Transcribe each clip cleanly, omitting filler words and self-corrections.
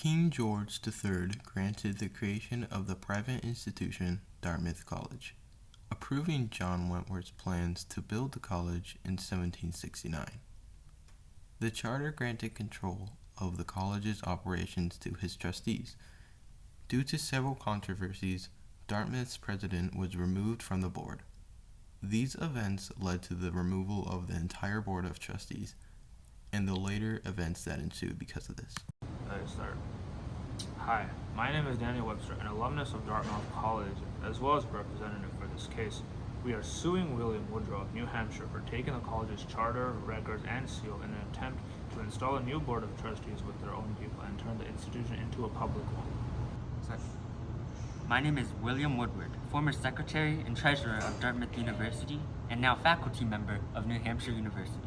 King George III granted the creation of the private institution Dartmouth College, approving John Wentworth's plans to build the college in 1769. The charter granted control of the college's operations to his trustees. Due to several controversies, Dartmouth's president was removed from the board. These events led to the removal of the entire board of trustees and the later events that ensued because of this. Start. Hi, my name is Daniel Webster, an alumnus of Dartmouth College, as well as a representative for this case. We are suing William Woodward of New Hampshire for taking the college's charter, records, and seal in an attempt to install a new board of trustees with their own people and turn the institution into a public one. My name is William Woodward, former secretary and treasurer of Dartmouth University and now faculty member of New Hampshire University.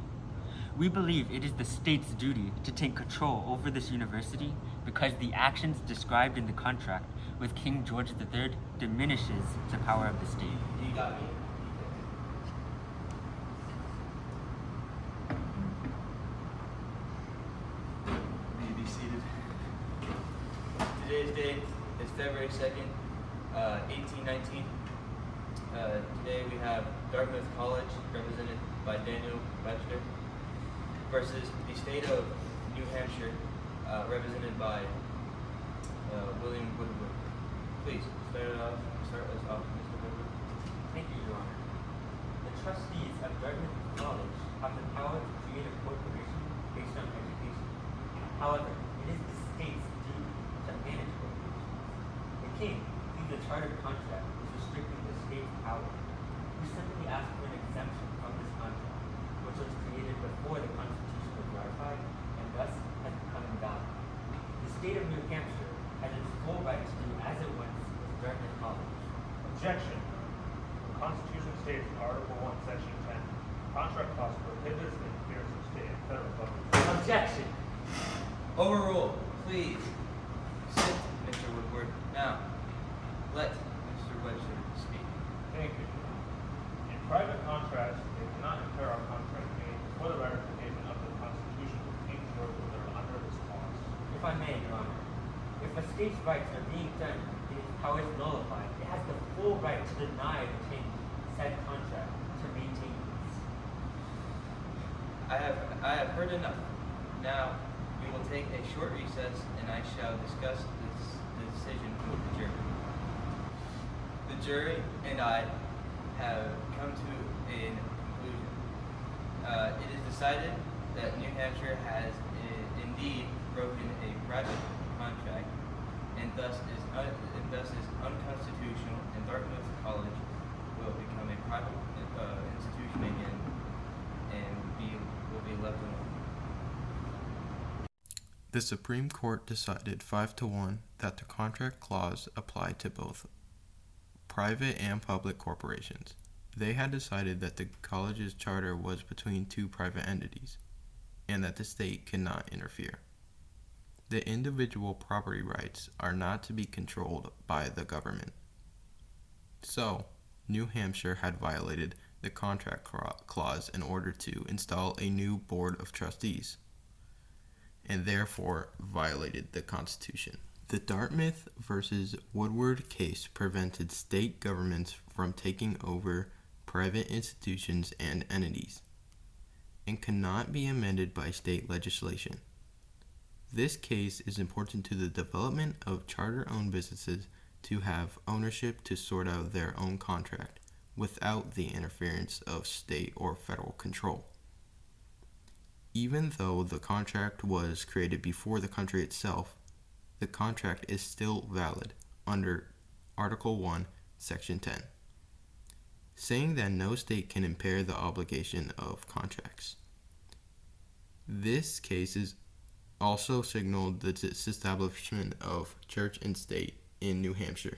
We believe it is the state's duty to take control over this university because the actions described in the contract with King George III diminishes the power of the state. You got me. May you be seated. Today's date is February 2nd, 1819. Today we have Dartmouth College, represented by Daniel Webster, versus the state of New Hampshire, represented by William Woodward. Please, start us off, Mr. Woodward. Thank you, Your Honor. The trustees of Dartmouth College have the power to create a corporation based on education. However, it is the state's duty to manage corporations. The king, through the charter contract, is restricting the state's power. We simply ask for an exemption from this contract, which was created before the Constitution was ratified and thus has become invalid. The state of New Hampshire has its full right to do as it wants with Dartmouth College. Objection. The Constitution states in Article 1, Section 10, contract clause prohibits the interference of state and federal government. Objection! Overruled. Please sit, Mr. Woodward. Now, let Mr. Webster speak. Thank you. In private contracts, they cannot impair our contract made before the ratification of the Constitution with King George III under this clause. If I may, Your Honor, if a state's rights are being done and its power is nullified, it has the full right to deny the change said contract to maintain peace. I have heard enough. Now, we will take a short recess, and I shall discuss the decision with the jury. The jury and I have come to a conclusion. It is decided that New Hampshire has indeed broken a private contract and thus is unconstitutional, and Dartmouth College will become a private institution again and will be left alone. The Supreme Court decided 5-1 that the contract clause applied to both private and public corporations. They had decided that the college's charter was between two private entities, and that the state cannot interfere. The individual property rights are not to be controlled by the government. So, New Hampshire had violated the contract clause in order to install a new board of trustees, and therefore violated the Constitution. The Dartmouth versus Woodward case prevented state governments from taking over private institutions and entities, and cannot be amended by state legislation. This case is important to the development of charter-owned businesses to have ownership to sort out their own contract without the interference of state or federal control. Even though the contract was created before the country itself, the contract is still valid under Article 1, Section 10, saying that no state can impair the obligation of contracts. This case is also signaled the disestablishment of church and state in New Hampshire.